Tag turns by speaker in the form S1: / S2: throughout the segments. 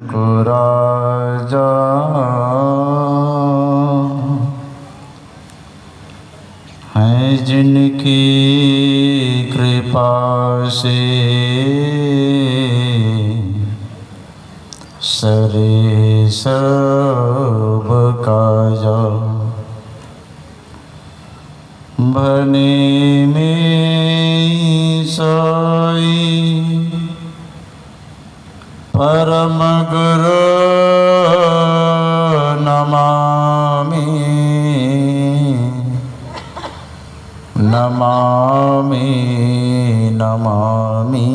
S1: को राजा हैं जिनकी कृपा से सरे सब काजा भने में सोई परम गुरु नमामि नमामि नमामि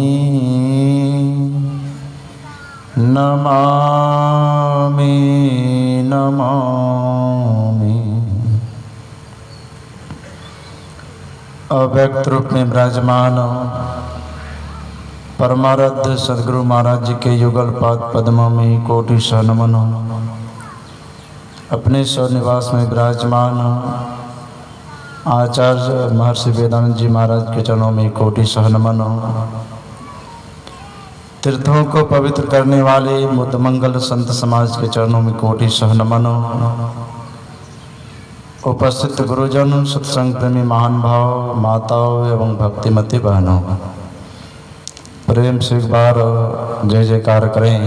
S1: नमामि नमामि। अव्यक्त रूप में विराजमान परमाराध्य सदगुरु महाराज जी के युगल पाद पद्मों में कोटि सौ नमन। अपने स्वनिवास में विराजमान आचार्य महर्षि वेदांत जी महाराज के चरणों में कोटि सौ नमन। तीर्थों को पवित्र करने वाले मुद्द मंगल संत समाज के चरणों में कोटि सौ नमन। उपस्थित गुरुजन, सत्संग प्रेमी महान भाव, माताओं एवं भक्तिमती बहनों, प्रेम से एक बार जय जयकार करें।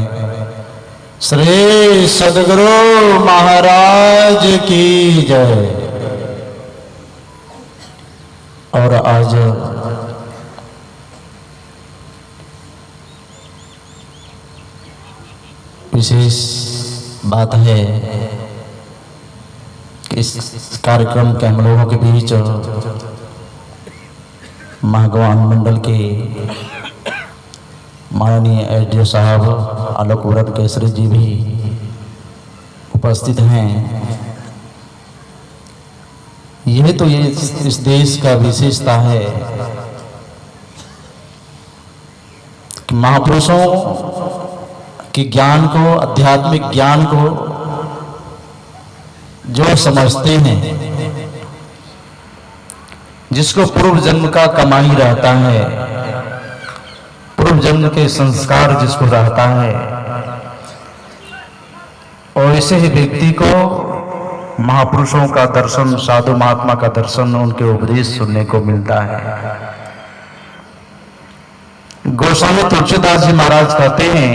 S1: श्री सदगुरु महाराज की जय। और आज विशेष बात है कि इस कार्यक्रम के हम लोगों के बीच महागवान मंडल के माननीय एसडीओ साहब आलोक व्रत केसरी जी भी उपस्थित हैं। यह तो ये इस देश का विशेषता है कि महापुरुषों के ज्ञान को, आध्यात्मिक ज्ञान को जो समझते हैं, जिसको पूर्व जन्म का कमाई रहता है, पूर्व जन्म के संस्कार जिसको रहता है, और ऐसे ही व्यक्ति को महापुरुषों का दर्शन, साधु महात्मा का दर्शन, उनके उपदेश सुनने को मिलता है। गोस्वामी तुलसीदास जी महाराज कहते हैं,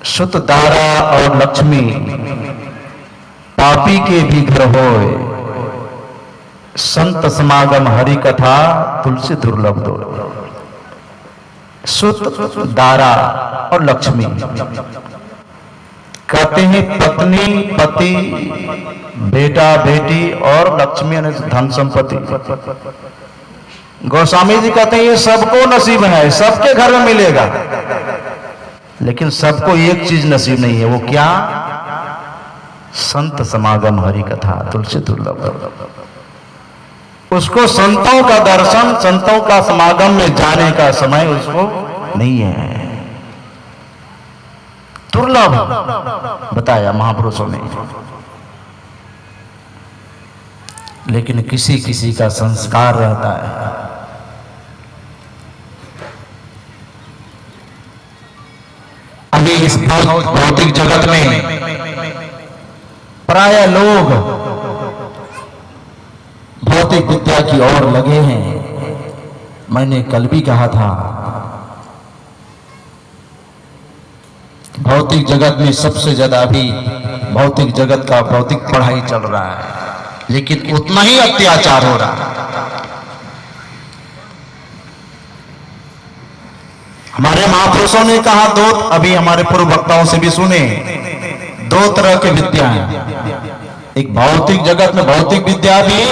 S1: सुत दारा और लक्ष्मी पापी के भी घर होए, संत समागम हरि कथा तुलसी दुर्लभ दो। सुत, दारा और लक्ष्मी कहते हैं पत्नी, पति, बेटा, बेटी और लक्ष्मी यानी धन संपत्ति। गोस्वामी जी कहते हैं ये सबको नसीब है, सबके घर में मिलेगा, लेकिन सबको एक चीज नसीब नहीं है। वो क्या? संत समागम हरि कथा तुलसी दुर्लभ। उसको संतों का दर्शन, संतों का समागम में जाने का समय उसको नहीं है, दुर्लभ बताया महापुरुषों ने। लेकिन किसी किसी का संस्कार रहता है। अभी इस भौतिक जगत में प्राय लोग भौतिक विद्या की ओर लगे हैं। मैंने कल भी कहा था, भौतिक जगत में सबसे ज्यादा अभी भौतिक जगत का भौतिक पढ़ाई चल रहा है, लेकिन उतना ही अत्याचार हो रहा है। हमारे महापुरुषों ने कहा दो, अभी हमारे पूर्व वक्ताओं से भी सुने, दो तरह की विद्या है। एक भौतिक जगत में भौतिक विद्या भी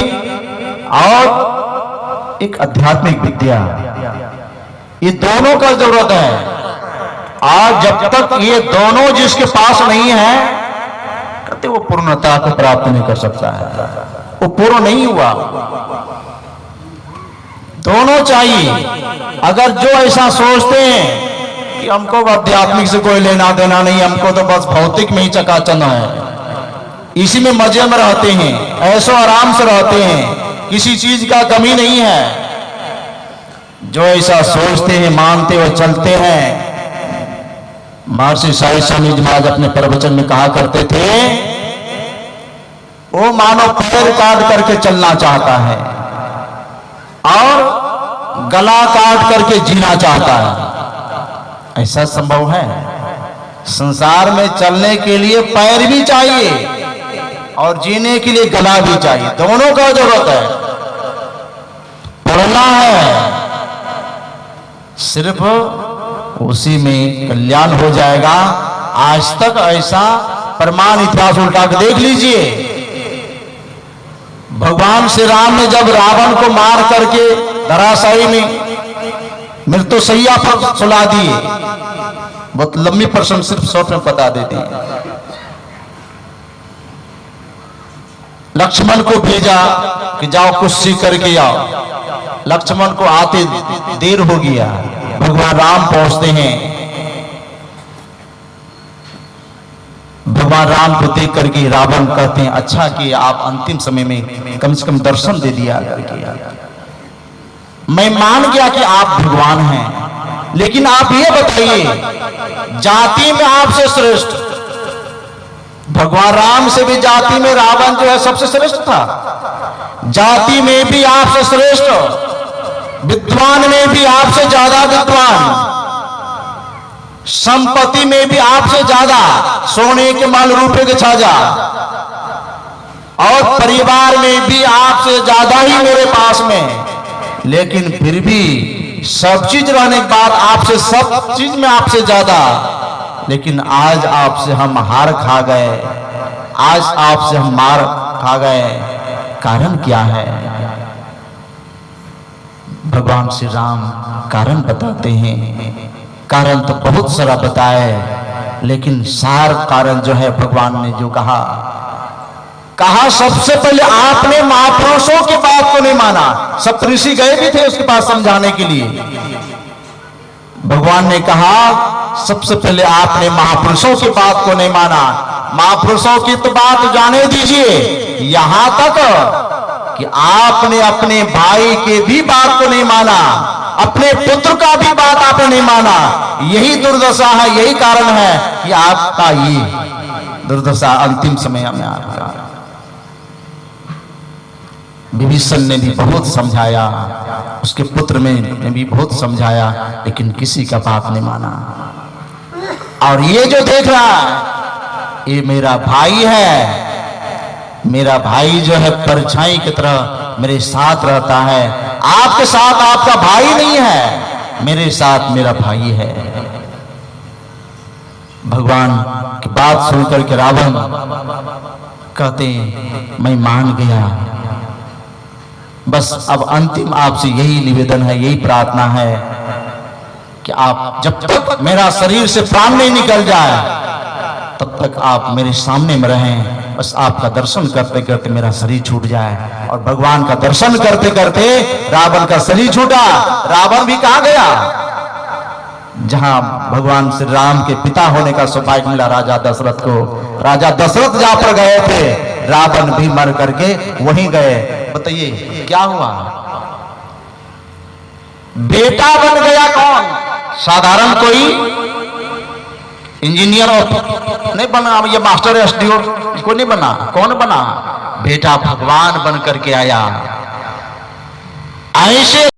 S1: और एक आध्यात्मिक विद्या। ये दोनों का जरूरत है। आज जब तक ये दोनों जिसके पास नहीं है, कहते वो पूर्णता को प्राप्त नहीं कर सकता है, वो पूर्ण नहीं हुआ। दोनों चाहिए। अगर जो ऐसा सोचते हैं कि हमको आध्यात्मिक से कोई लेना देना नहीं, हमको तो बस भौतिक में ही चकाचौंध है, इसी में मजे में रहते हैं, ऐसो आराम से रहते हैं, किसी चीज का कमी नहीं है, जो ऐसा सोचते हैं, मानते और चलते हैं, महर्षि साई स्वामी महाराज अपने प्रवचन में कहा करते थे, वो मानो पैर काट करके चलना चाहता है और गला काट करके जीना चाहता है। ऐसा संभव है? संसार में चलने के लिए पैर भी चाहिए और जीने के लिए गला भी चाहिए, दोनों का जरूरत है। पढ़ना है, सिर्फ उसी में कल्याण हो जाएगा। आज तक ऐसा प्रमाण इतिहास उल्टा के देख लीजिए। भगवान श्री राम ने जब रावण को मार करके धराशायी में मृत्युशैया पर सुला दिए, बहुत लंबी प्रसंग सिर्फ शॉर्ट में बता देती है। लक्ष्मण को भेजा कि जाओ कुछ सीख करके आओ। लक्ष्मण को आते देर हो गया, भगवान राम पहुंचते हैं। भगवान राम को देख करके रावण कहते हैं, अच्छा कि आप अंतिम समय में कम से कम दर्शन दे दिया करके। मैं मान गया कि आप भगवान हैं, लेकिन आप ये बताइए, जाति में आपसे श्रेष्ठ, भगवान राम से भी जाति में रावण जो है सबसे श्रेष्ठ था। जाति में भी आपसे श्रेष्ठ, विद्वान में भी आपसे ज्यादा विद्वान, संपत्ति में भी आपसे ज्यादा, सोने के माल रुपए के छाजा, और परिवार में भी आपसे ज्यादा ही मेरे पास में। लेकिन फिर भी सब चीज रहने के बाद आपसे, सब चीज में आपसे ज्यादा, लेकिन आज आपसे हम हार खा गए, आज आपसे हम मार खा गए। कारण क्या है? भगवान श्री राम कारण बताते हैं। कारण तो बहुत सारा बताए, लेकिन सार कारण जो है भगवान ने जो कहा सबसे पहले आपने महापुरुषों की बात को नहीं माना। सप्तऋषि गए भी थे उसके पास समझाने के लिए। भगवान ने कहा सबसे पहले आपने महापुरुषों की बात को नहीं माना। महापुरुषों की तो बात जाने दीजिए, यहां तक कि आपने अपने भाई के भी बात को नहीं माना, अपने पुत्र का भी बात आपने नहीं माना। यही दुर्दशा है, यही कारण है कि आपका ये दुर्दशा अंतिम समय में आपका। विभीषण ने भी बहुत समझाया, उसके पुत्र ने भी बहुत समझाया, लेकिन किसी का बात नहीं माना। और ये जो देख रहा है, ये मेरा भाई है, मेरा भाई जो है परछाई की तरह मेरे साथ रहता है। आपके साथ आपका भाई नहीं है, मेरे साथ मेरा भाई है। भगवान की बात सुनकर के रावण कहते मैं मान गया, बस अब अंतिम आपसे यही निवेदन है, यही प्रार्थना है कि आप जब तक मेरा शरीर से प्राण नहीं निकल जाए तब तक आप मेरे सामने में रहें। बस आपका दर्शन करते करते मेरा शरीर छूट जाए। और भगवान का दर्शन करते करते रावण का शरीर छूटा। रावण भी कहां गया? जहां भगवान श्री राम के पिता होने का सौभाग्य मिला राजा दशरथ को। राजा दशरथ जहां पर गए थे, रावण भी मर करके वहीं गए। बताइए क्या हुआ? बेटा बन गया कौन? साधारण कोई इंजीनियर नहीं बना, ये मास्टर एसडीओ को नहीं बना। कौन बना? बेटा भगवान बन करके आया। ऐसे